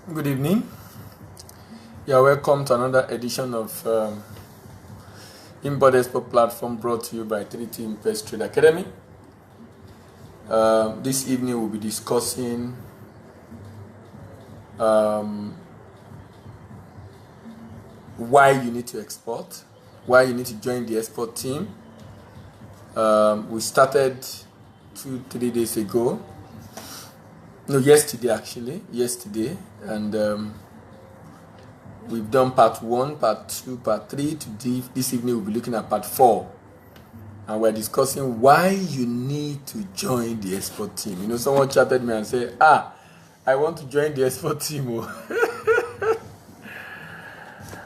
Good evening. You are welcome to another edition of Import Export Platform brought to you by 3T Invest Trade Academy. This evening we'll be discussing why you need to export, why you need to join the export team. We started 2-3 days ago. No, yesterday, and we've done part 1, part 2, part 3. Today, this evening, we'll be looking at part 4. And we're discussing why you need to join the export team. You know, someone chatted me and said, I want to join the export team.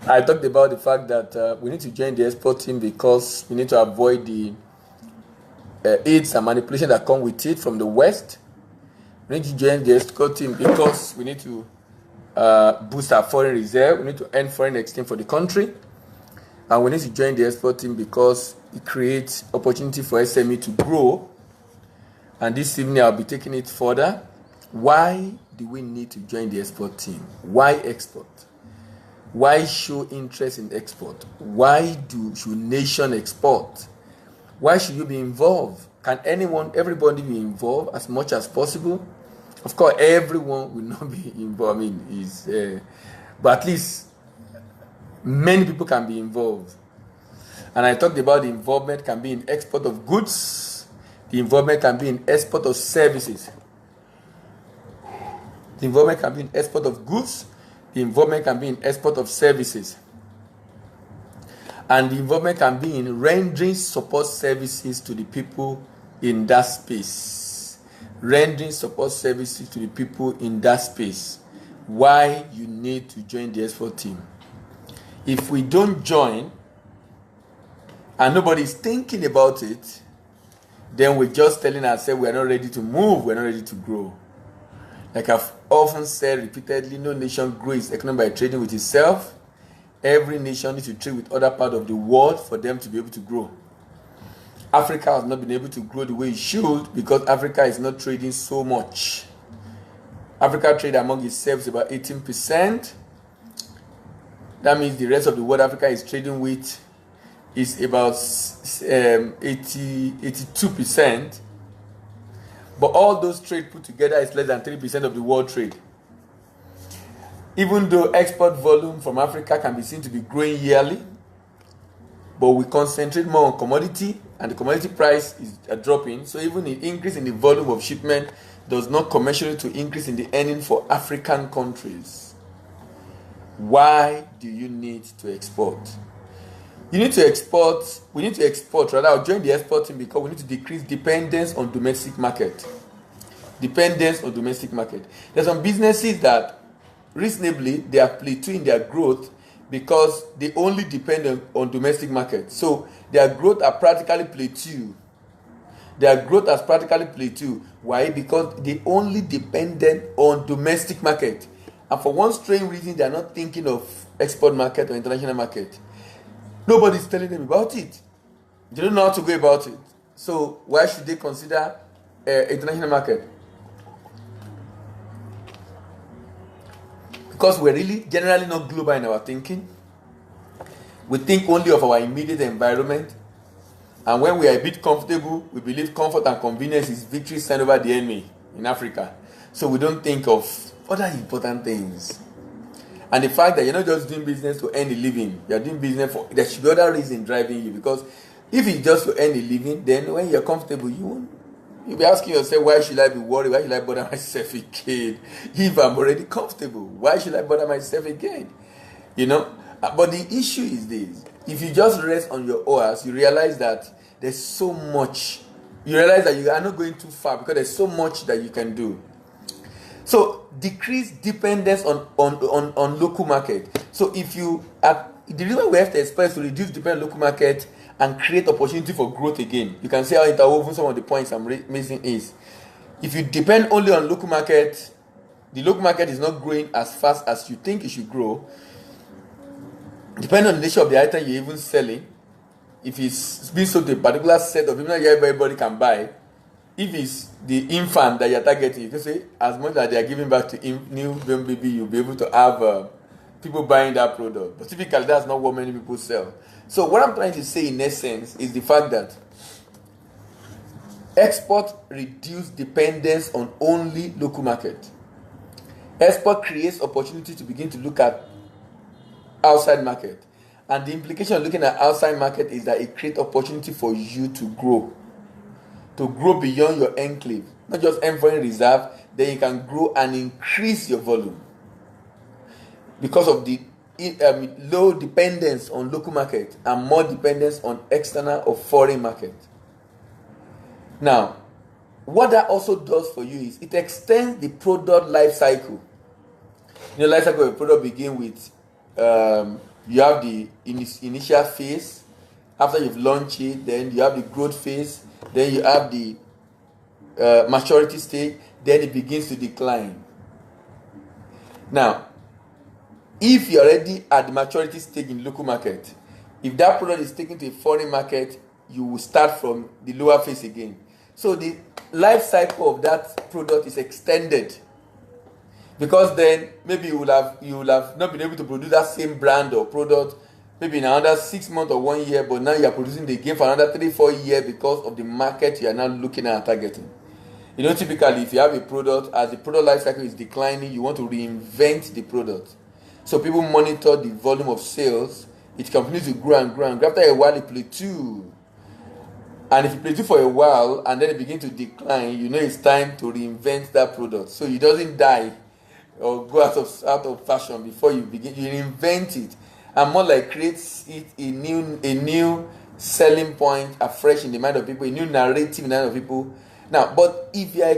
I talked about the fact that we need to join the export team because we need to avoid the aids and manipulation that come with it from the West. We need to join the export team because we need to boost our foreign reserve. We need to earn foreign exchange for the country. And we need to join the export team because it creates opportunity for SME to grow. And this evening I'll be taking it further. Why do we need to join the export team? Why export? Why show interest in export? Why should nation export? Why should you be involved? Can everybody be involved as much as possible? Of course, everyone will not be involved. But at least many people can be involved. And I talked about the involvement can be in export of goods. The involvement can be in export of services. The involvement can be in export of goods. The involvement can be in export of services. And the involvement can be in rendering support services to the people in that space. Rendering support services to the people in that space. Why you need to join the export team. If we don't join and nobody is thinking about it, then we're just telling ourselves we're not ready to move, we're not ready to grow. Like I've often said repeatedly, no nation grows its economy by trading with itself. Every nation needs to trade with other parts of the world for them to be able to grow. Africa has not been able to grow the way it should because Africa is not trading so much. Africa trade among itself is about 18%. That means the rest of the world Africa is trading with is about 82%. But all those trade put together is less than 3% of the world trade. Even though export volume from Africa can be seen to be growing yearly, but we concentrate more on commodity and the commodity price is dropping. So even an increase in the volume of shipment does not commensurate to increase in the earning for African countries. Why do you need to export? We need to export rather. I'll join the export team because we need to decrease dependence on domestic market. There's some businesses that reasonably they are plateauing their growth because they only depend on domestic market. So their growth are practically plateau. Why? Because they only dependent on domestic market. And for one strange reason, they are not thinking of export market or international market. Nobody's telling them about it. They don't know how to go about it. So why should they consider international market? Because we're really generally not global in our thinking. We think only of our immediate environment. And when we are a bit comfortable, we believe comfort and convenience is victory sign over the enemy in Africa. So we don't think of other important things. And the fact that you're not just doing business to earn a living, you're doing business for, there should be other reason driving you. Because if it's just to earn a living, then when you're comfortable, you'll be asking yourself, why should I be worried? Why should I bother myself again? If I'm already comfortable, why should I bother myself again? You know? But the issue is this. If you just rest on your oars, you realize that there's so much. You realize that you are not going too far because there's so much that you can do. So decrease dependence on local market. So if you are, the reason we have to expect to reduce dependence on local market and create opportunity for growth again. You can see how interwoven some of the points I'm raising is. If you depend only on local market, the local market is not growing as fast as you think it should grow. Depending on the nature of the item you're even selling, if it's being sold to a particular set of people, not everybody can buy. if it's the infant that you're targeting, you can say as much as they are giving back to newborn baby, you'll be able to have people buying that product. But typically, that's not what many people sell. So what I'm trying to say in essence is the fact that export reduce dependence on only local market. Export creates opportunity to begin to look at outside market. And the implication of looking at outside market is that it creates opportunity for you to grow beyond your enclave, not just foreign reserve. Then you can grow and increase your volume because of the low dependence on local market and more dependence on external or foreign market. Now, what that also does for you is it extends the product life cycle. Life cycle of a product begin with you have the initial phase. After you've launched it, then you have the growth phase, then you have the maturity stage, then it begins to decline. Now, if you're already at the maturity stage in local market, if that product is taken to a foreign market, you will start from the lower phase again. So the life cycle of that product is extended, because then maybe you will have not been able to produce that same brand or product maybe in another 6 months or 1 year, but now you are producing it again for another 3-4 years because of the market you are now looking at targeting. Typically if you have a product, as the product life cycle is declining, you want to reinvent the product. So people monitor the volume of sales. It continues to grow and grow, and after a while it plateaus. And if you plateau for a while and then it begins to decline, it's time to reinvent that product so it doesn't die or go out of fashion before you reinvent it, and more like creates it a new selling point afresh in the mind of people, a new narrative in the mind of people. Now, but if you are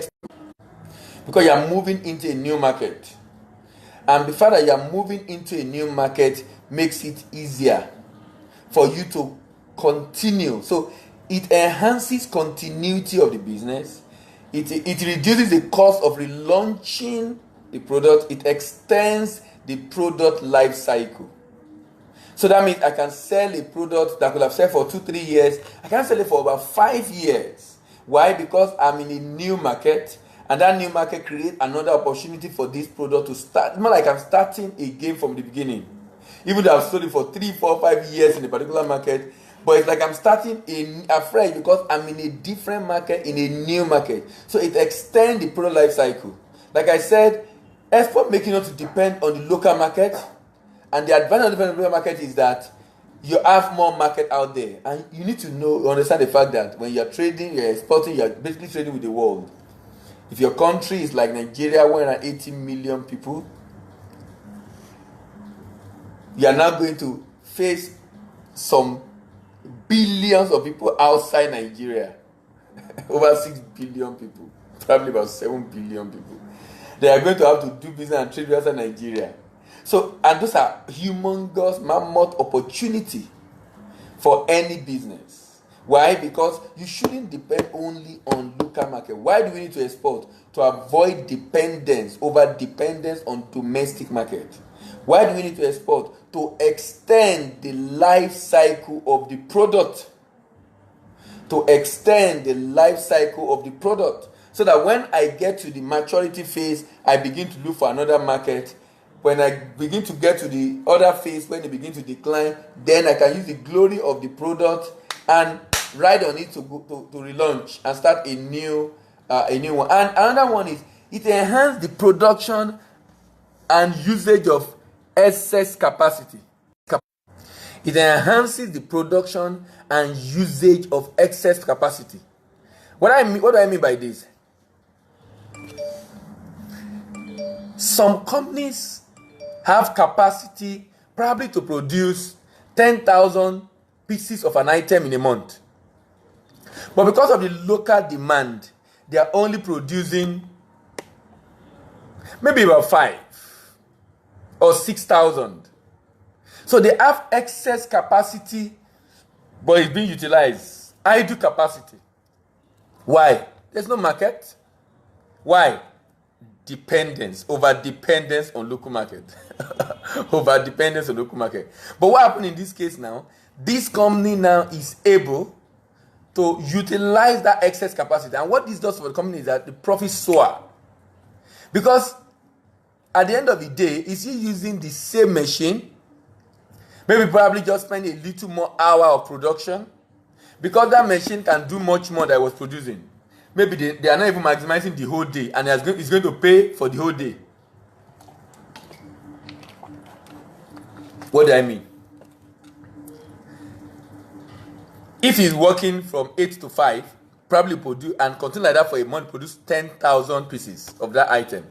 because you are moving into a new market, and the fact that you are moving into a new market makes it easier for you to continue. So it enhances continuity of the business. It reduces the cost of relaunching the product. It extends the product life cycle. So that means I can sell a product that could have sold for 2-3 years. I can sell it for about 5 years. Why? Because I'm in a new market, and that new market creates another opportunity for this product to start. More like I'm starting again from the beginning. Even though I've sold it for 3, 4, 5 years in a particular market, but it's like I'm starting afresh because I'm in a different market, in a new market. So it extends the product life cycle. Like I said, export making not to depend on the local market, and the advantage of the local market is that you have more market out there, and you need to understand the fact that when you're trading, you're exporting, you're basically trading with the world. If your country is like Nigeria, 180 million people, you are now going to face some billions of people outside Nigeria. Over 6 billion people, probably about 7 billion people. They are going to have to do business and trade outside Nigeria. So, and those are humongous, mammoth opportunity for any business. Why? Because you shouldn't depend only on local market. Why do we need to export? To avoid over dependence on domestic market. Why do we need to export? To extend the life cycle of the product. To extend the life cycle of the product. So that when I get to the maturity phase, I begin to look for another market. When I begin to get to the other phase, when it begins to decline, then I can use the glory of the product and ride on it to relaunch and start a new one. And another one is it enhances the production and usage of excess capacity. It enhances the production and usage of excess capacity. What do I mean by this? Some companies have capacity probably to produce 10,000 pieces of an item in a month. But because of the local demand, they are only producing maybe about 5 or 6,000. So they have excess capacity, but it's being utilized. Idle capacity. Why? There's no market. Why? Over dependence on local market. Over dependence on local market. But what happened in this case now? This company now is able to utilize that excess capacity. And what this does for the company is that the profits soar. Because at the end of the day, is he using the same machine? Maybe probably just spend a little more hour of production. Because that machine can do much more than it was producing. Maybe they are not even maximizing the whole day, and it's going to pay for the whole day. What do I mean? If he's working from 8 to 5, probably produce and continue like that for a month, produce 10,000 pieces of that item.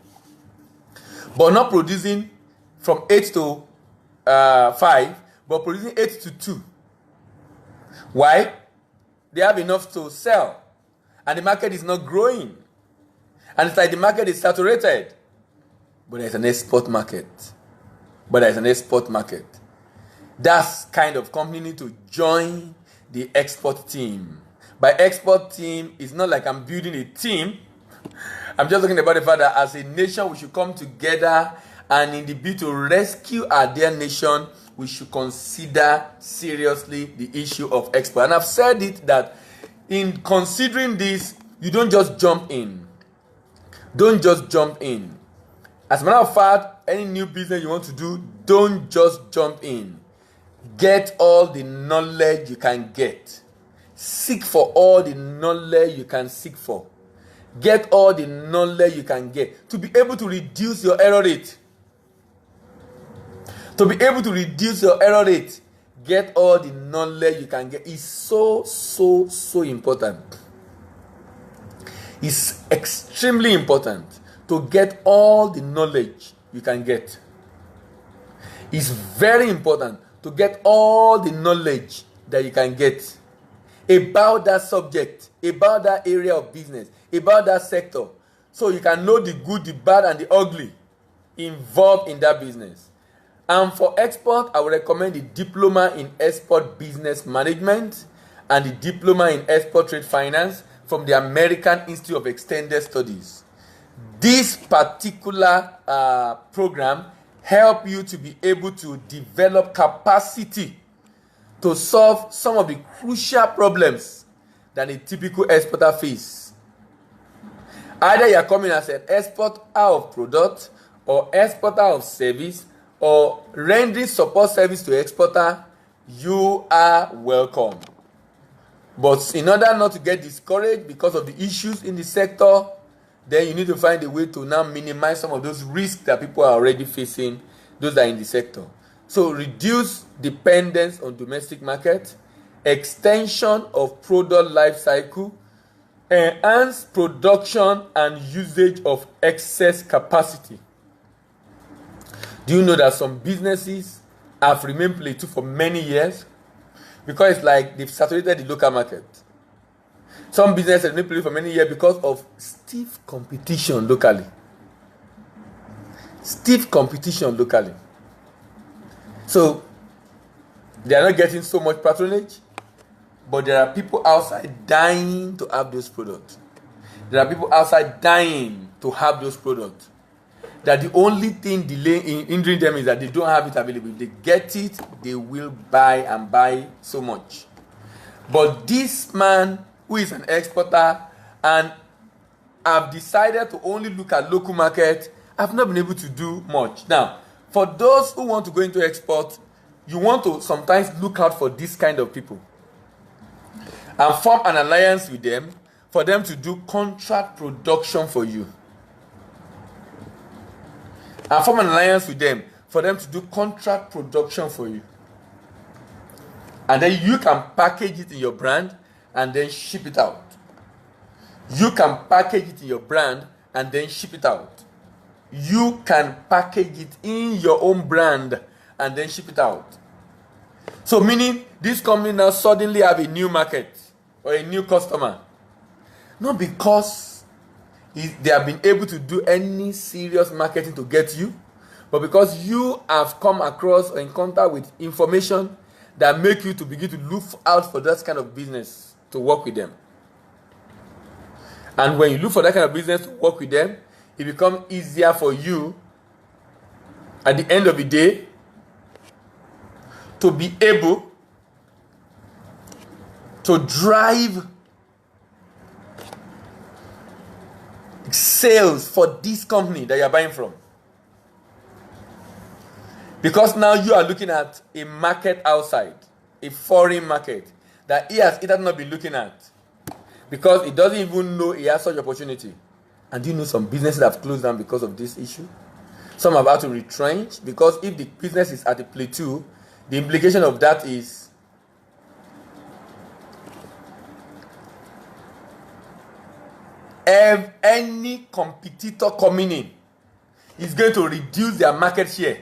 But not producing from 8 to 5, but producing 8 to 2. Why? They have enough to sell. And the market is not growing. And it's like the market is saturated. But there's an export market. That's kind of company need to join the export team. By export team, it's not like I'm building a team. I'm just talking about the fact that as a nation, we should come together, and in the bid to rescue our dear nation, we should consider seriously the issue of export. And I've said it that in considering this, you don't just jump in. As a matter of fact, any new business you want to do, don't just jump in. Get all the knowledge you can get. Seek for all the knowledge you can seek for. Get all the knowledge you can get to be able to reduce your error rate. Get all the knowledge you can get. It's so important. It's extremely important to get all the knowledge you can get. It's very important to get all the knowledge that you can get about that subject, about that area of business, about that sector, so you can know the good, the bad, and the ugly involved in that business. And for export, I would recommend the Diploma in Export Business Management and the Diploma in Export Trade Finance from the American Institute of Extended Studies. This particular program help you to be able to develop capacity to solve some of the crucial problems that a typical exporter face. Either you are coming as an exporter of product or exporter of service or rendering support service to exporter, you are welcome. But in order not to get discouraged because of the issues in the sector, then you need to find a way to now minimize some of those risks that people are already facing, those that are in the sector. So reduce dependence on domestic market, extension of product life cycle, enhance production and usage of excess capacity. Do you know that some businesses have remained plateau for many years? Because it's like they've saturated the local market. Some businesses have remained plateau for many years because of stiff competition locally. So they are not getting so much patronage, but there are people outside dying to have those products. That the only thing hindering them is that they don't have it available. If they get it, they will buy and buy so much. But this man who is an exporter and have decided to only look at local market, have not been able to do much. Now, for those who want to go into export, you want to sometimes look out for this kind of people and form an alliance with them for them to do contract production for you. And form an alliance with them for them to do contract production for you. And then you can package it in your brand and then ship it out. You can package it in your brand and then ship it out. You can package it in your own brand and then ship it out. So meaning this company now suddenly have a new market or a new customer. Not because they have been able to do any serious marketing to get you, but because you have come across or in contact with information that make you to begin to look out for that kind of business to work with them. And when you look for that kind of business to work with them, it becomes easier for you at the end of the day to be able to drive sales for this company that you're buying from. Because now you are looking at a market outside, a foreign market that he has either not been looking at because he doesn't even know he has such opportunity. And do you know some businesses have closed down because of this issue? Some have had to retrench because if the business is at a plateau, the implication of that is any competitor coming in is going to reduce their market share.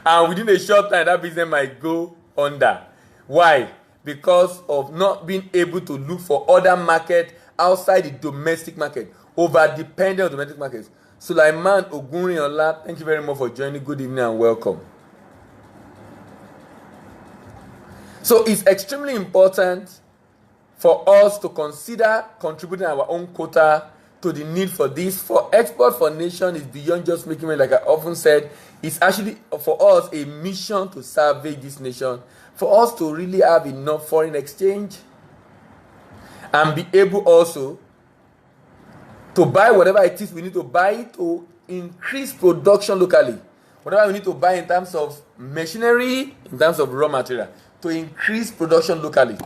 And within a short time, that business might go under. Why? Because of not being able to look for other market outside the domestic market, over dependent on domestic markets. Sulaiman Ogunrinola, thank you very much for joining. Good evening and welcome. So it's extremely important for us to consider contributing our own quota to the need for this. For export for nation is beyond just making money, like I often said. It's actually for us a mission to salvage this nation, for us to really have enough foreign exchange and be able also to buy whatever it is we need to buy to increase production locally. Whatever we need to buy in terms of machinery, in terms of raw material, to increase production locally.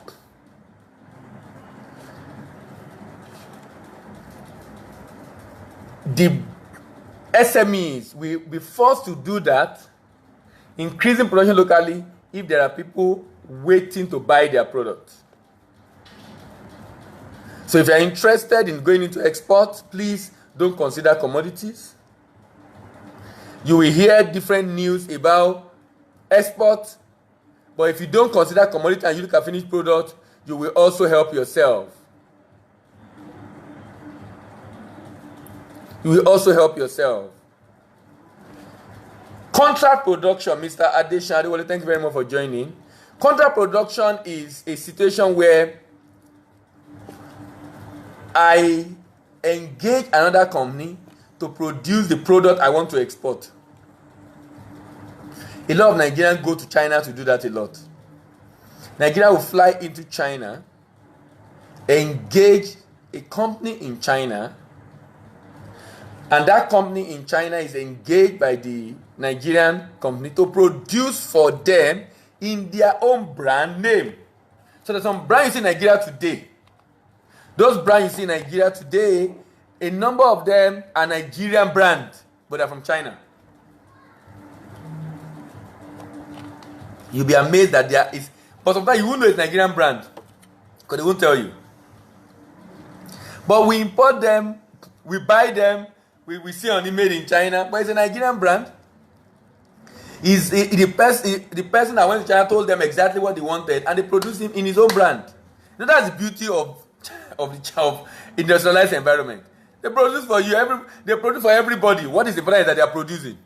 The SMEs will be forced to do that, increasing production locally, if there are people waiting to buy their products. So if you are interested in going into export, please don't consider commodities. You will hear different news about export, but if you don't consider commodity and you look at finished product, you will also help yourself. You will also help yourself. Contract production, Mr. Adeshadewale, thank you very much for joining. Contract production is a situation where I engage another company to produce the product I want to export. A lot of Nigerians go to China to do that a lot. Nigeria will fly into China, engage a company in China, and that company in China is engaged by the Nigerian company to produce for them in their own brand name. So there's some brands you see in Nigeria today. Those brands you see in Nigeria today, a number of them are Nigerian brands, but they're from China. You'll be amazed that there is, but sometimes you won't know it's Nigerian brand because they won't tell you. But we import them, we buy them, we see only made in China, but it's a Nigerian brand. The person that went to China told them exactly what they wanted, and they produced him in his own brand. Now that's the beauty of industrialized environment. They produce for you, they produce for everybody. What is the brand that they are producing?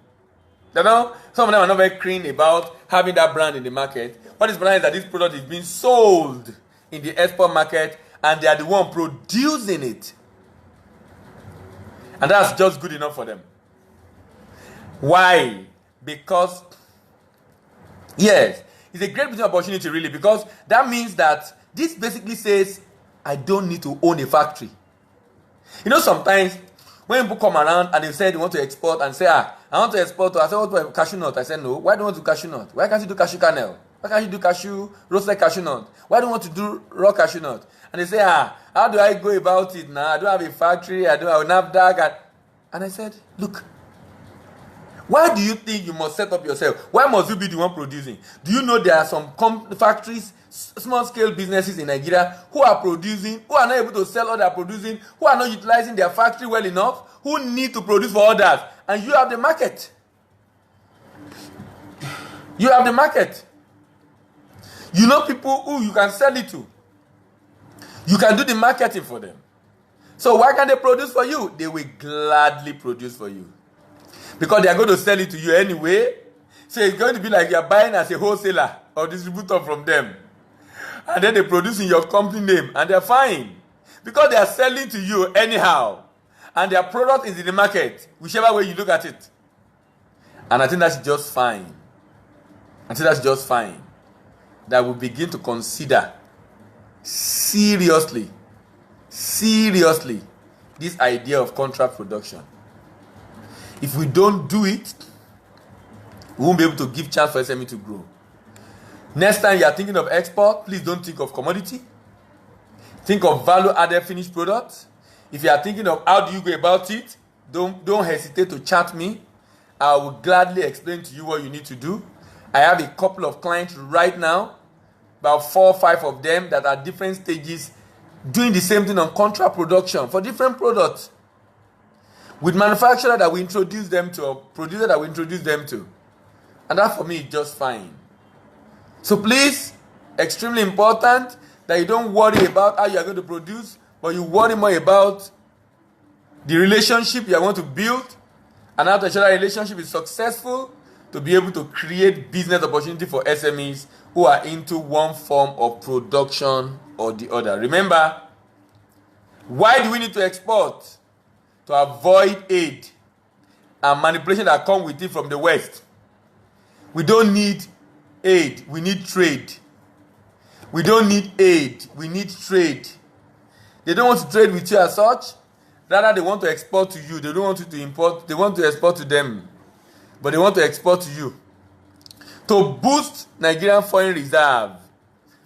You know, some of them are not very keen about having that brand in the market. What is brand is that this product is being sold in the export market, and they are the one producing it. And that's just good enough for them. Why? Because, yes, it's a great business opportunity really, because that means that this basically says, I don't need to own a factory. You know, sometimes when people come around and they say they want to export and say, I want to export, I say, what about cashew nut? I said, no, why don't you want to do cashew nut? Why can't you do cashew kernel? Why can't you do roasted cashew nut? Why don't you want to do raw cashew nut? And they say, how do I go about it now? I don't have a factory, I don't have NAFDAC. And I said, look, why do you think you must set up yourself? Why must you be the one producing? Do you know there are some factories, small-scale businesses in Nigeria who are producing, who are not able to sell what they are producing, who are not utilizing their factory well enough, who need to produce for others, and you have the market. You have the market. You know people who you can sell it to. You can do the marketing for them. So why can't they produce for you? They will gladly produce for you. Because they are going to sell it to you anyway. So it's going to be like you are buying as a wholesaler or distributor from them. And then they produce in your company name and they're fine. Because they are selling to you anyhow. And their product is in the market, whichever way you look at it. And I think that's just fine. I think that's just fine. That we begin to consider seriously seriously this idea of contract production. If we don't do it, we won't be able to give chance for SME to grow. Next time you are thinking of export, please don't think of commodity. Think of value-added finished product. If you are thinking of how do you go about it, don't hesitate to chat me. I will gladly explain to you what you need to do. I have a couple of clients right now, about 4 or 5 of them that are different stages doing the same thing on contract production for different products with manufacturer that we introduce them to or producer that we introduce them to. And that for me is just fine. So please, extremely important that you don't worry about how you are going to produce, but you worry more about the relationship you are going to build and how to ensure that relationship is successful to be able to create business opportunity for SMEs who are into one form of production or the other. Remember, why do we need to export? To avoid aid and manipulation that come with it from the West. We don't need aid, we need trade. We don't need aid, we need trade. They don't want to trade with you as such. Rather, they want to export to you. They don't want you to import. They want to export to them. But they want to export to you. To boost Nigerian foreign reserve.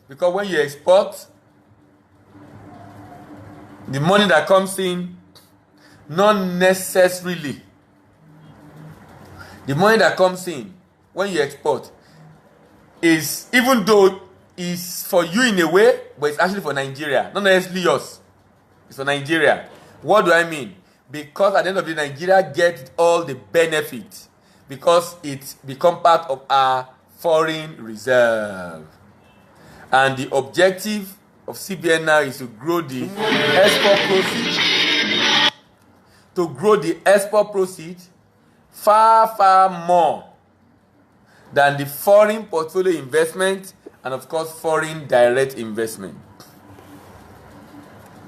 Because when you export, the money that comes in, not necessarily. The money that comes in when you export is, even though it's for you in a way, but it's actually for Nigeria. Not necessarily yours. It's for Nigeria. What do I mean? Because at the end of the day, Nigeria gets all the benefits because it's become part of our foreign reserve. And the objective of CBN now is to grow the export proceeds. To grow the export proceeds far, far more than the foreign portfolio investment and of course foreign direct investment.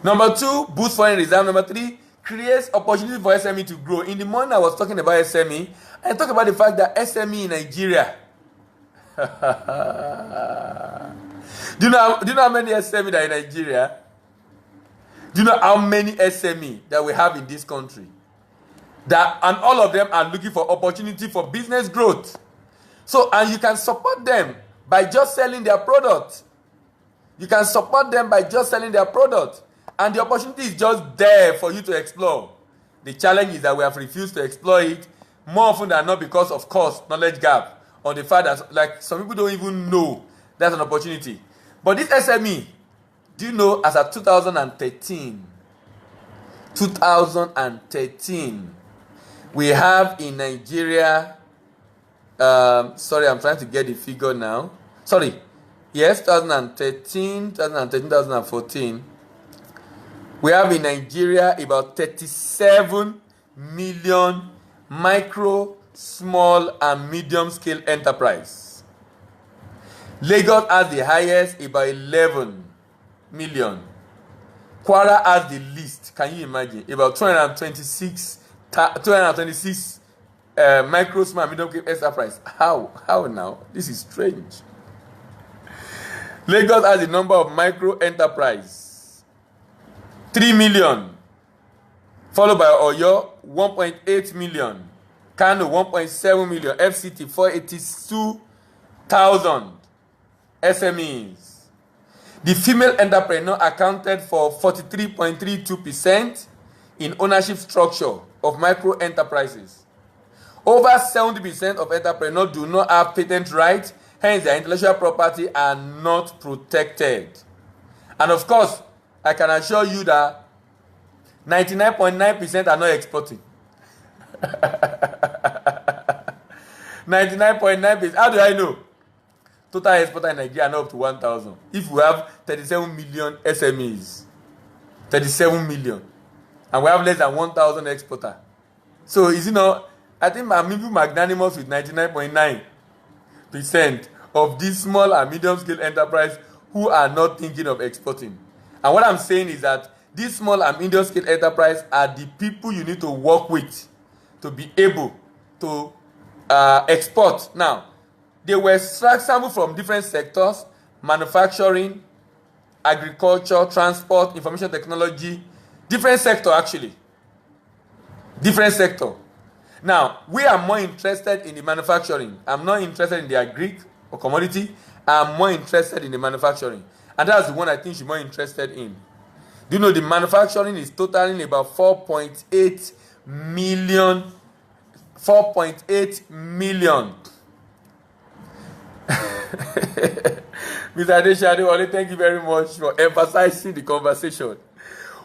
Number 2, boost foreign reserve. Number 3, creates opportunity for SME to grow. In the morning I was talking about SME, I talked about the fact that SME in Nigeria. Do you know how many SME that are in Nigeria? Do you know how many SME that we have in this country? And all of them are looking for opportunity for business growth. So, and you can support them by just selling their product. You can support them by just selling their product. And the opportunity is just there for you to explore. The challenge is that we have refused to explore it more often than not because of cost, knowledge gap, or the fact that like some people don't even know that's an opportunity. But this SME, do you know, as of 2013, we have in Nigeria, sorry, I'm trying to get the figure now. Sorry, yes, 2014, we have in Nigeria about 37 million micro, small, and medium-scale enterprise. Lagos has the highest, about 11 million. Kwara has the least. Can you imagine? About 226 micro, small, medium-scale enterprise. How now? This is strange. Lagos has the number of micro enterprise. 3 million, followed by Oyo, 1.8 million, Kano, 1.7 million, FCT, 482,000 SMEs. The female entrepreneur accounted for 43.32% in ownership structure of micro enterprises. Over 70% of entrepreneurs do not have patent rights, hence their intellectual property are not protected. And of course, I can assure you that 99.9% are not exporting. 99.9%. How do I know? Total exporter in Nigeria are not up to 1,000. If we have 37 million SMEs, 37 million, and we have less than 1,000 exporter. So is it not? I think I'm even magnanimous with 99.9% of these small and medium scale enterprise who are not thinking of exporting. And what I'm saying is that these small and medium scale enterprise are the people you need to work with to be able to export. Now, they were sampled from different sectors: manufacturing, agriculture, transport, information technology, different sector actually. Different sector. Now, we are more interested in the manufacturing. I'm not interested in the agri or commodity. I'm more interested in the manufacturing. And that's the one I think you're more interested in. Do you know the manufacturing is totaling about 4.8 million. 4.8 million. Mr. Adeshade, thank you very much for emphasizing the conversation.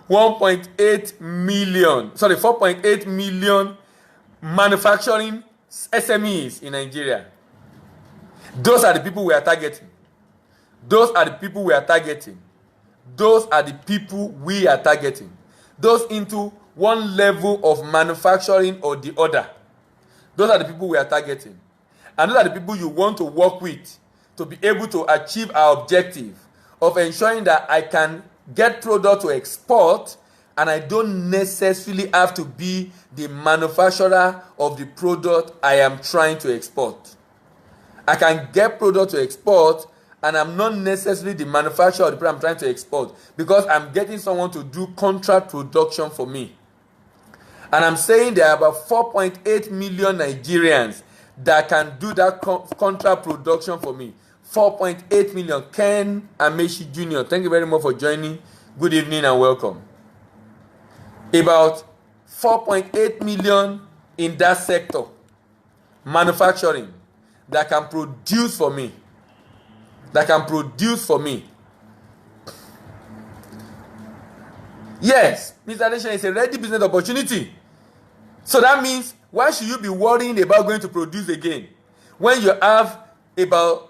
1.8 million, sorry, 4.8 million manufacturing SMEs in Nigeria. Those are the people we are targeting. Those are the people we are targeting. Those are the people we are targeting. Those into one level of manufacturing or the other. Those are the people we are targeting. And those are the people you want to work with to be able to achieve our objective of ensuring that I can get product to export and I don't necessarily have to be the manufacturer of the product I am trying to export. I can get product to export and I'm not necessarily the manufacturer of the product I'm trying to export because I'm getting someone to do contract production for me. And I'm saying there are about 4.8 million Nigerians that can do that contract production for me. 4.8 million. Ken Amechi Jr., thank you very much for joining. Good evening and welcome. About 4.8 million in that sector, manufacturing, that can produce for me. That can produce for me. Yes, Mr. Adesina, it's a ready business opportunity. So that means, why should you be worrying about going to produce again when you have about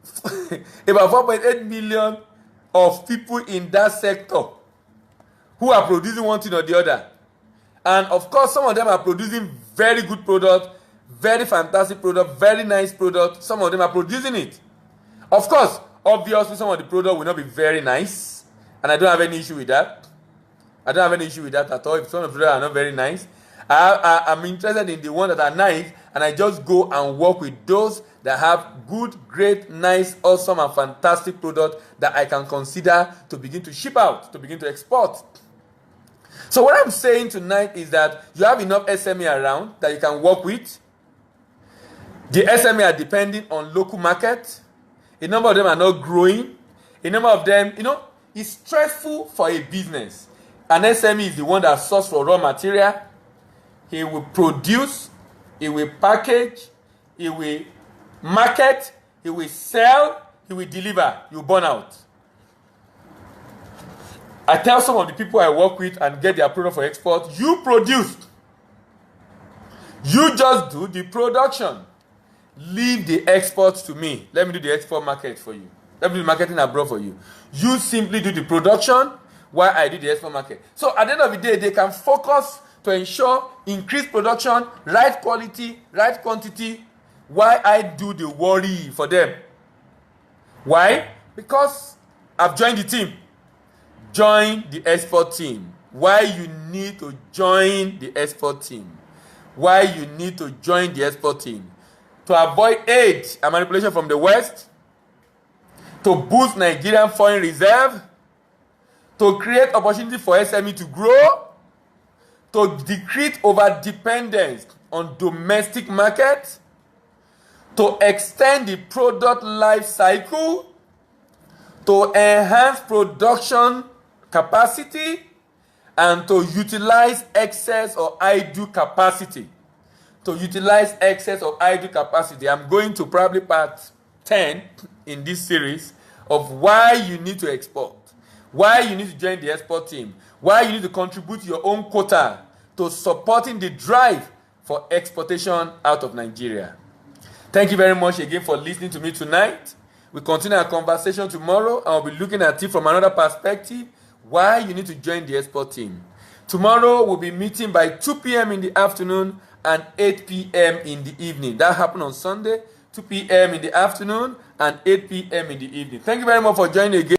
4.8 million of people in that sector who are producing one thing or the other? And of course, some of them are producing very good product, very fantastic product, very nice product. Some of them are producing it. Of course, obviously, some of the product will not be very nice, and I don't have any issue with that. I don't have any issue with that at all. If some of the products are not very nice, I'm interested in the ones that are nice, and I just go and work with those that have good, great, nice, awesome, and fantastic product that I can consider to begin to ship out, to begin to export. So what I'm saying tonight is that you have enough SME around that you can work with. The SME are depending on local market. A number of them are not growing. A number of them, it's stressful for a business. An SME is the one that sources for raw material. He will produce, he will package, he will market, he will sell, he will deliver. You burn out. I tell some of the people I work with and get their product for export, you produce. You just do the production. Leave the exports to me. Let me do the export market for you. Let me do the marketing abroad for you. You simply do the production while I do the export market. So at the end of the day, they can focus to ensure increased production, right quality, right quantity, while I do the worry for them. Why? Because I've joined the team. Join the export team. Why you need to join the export team? Why you need to join the export team? To avoid aid and manipulation from the West, to boost Nigerian foreign reserve, to create opportunity for SME to grow, to decrease over dependence on domestic market, to extend the product life cycle, to enhance production capacity, and to utilize excess or idle capacity. To utilize excess or idle capacity. I'm going to probably part 10 in this series of why you need to export, why you need to join the export team, why you need to contribute your own quota to supporting the drive for exportation out of Nigeria. Thank you very much again for listening to me tonight. We'll continue our conversation tomorrow, and I'll be looking at it from another perspective, why you need to join the export team. Tomorrow, we'll be meeting by 2 p.m. in the afternoon and 8 p.m. in the evening. That happened on Sunday, 2 p.m. in the afternoon and 8 p.m. in the evening. Thank you very much for joining again.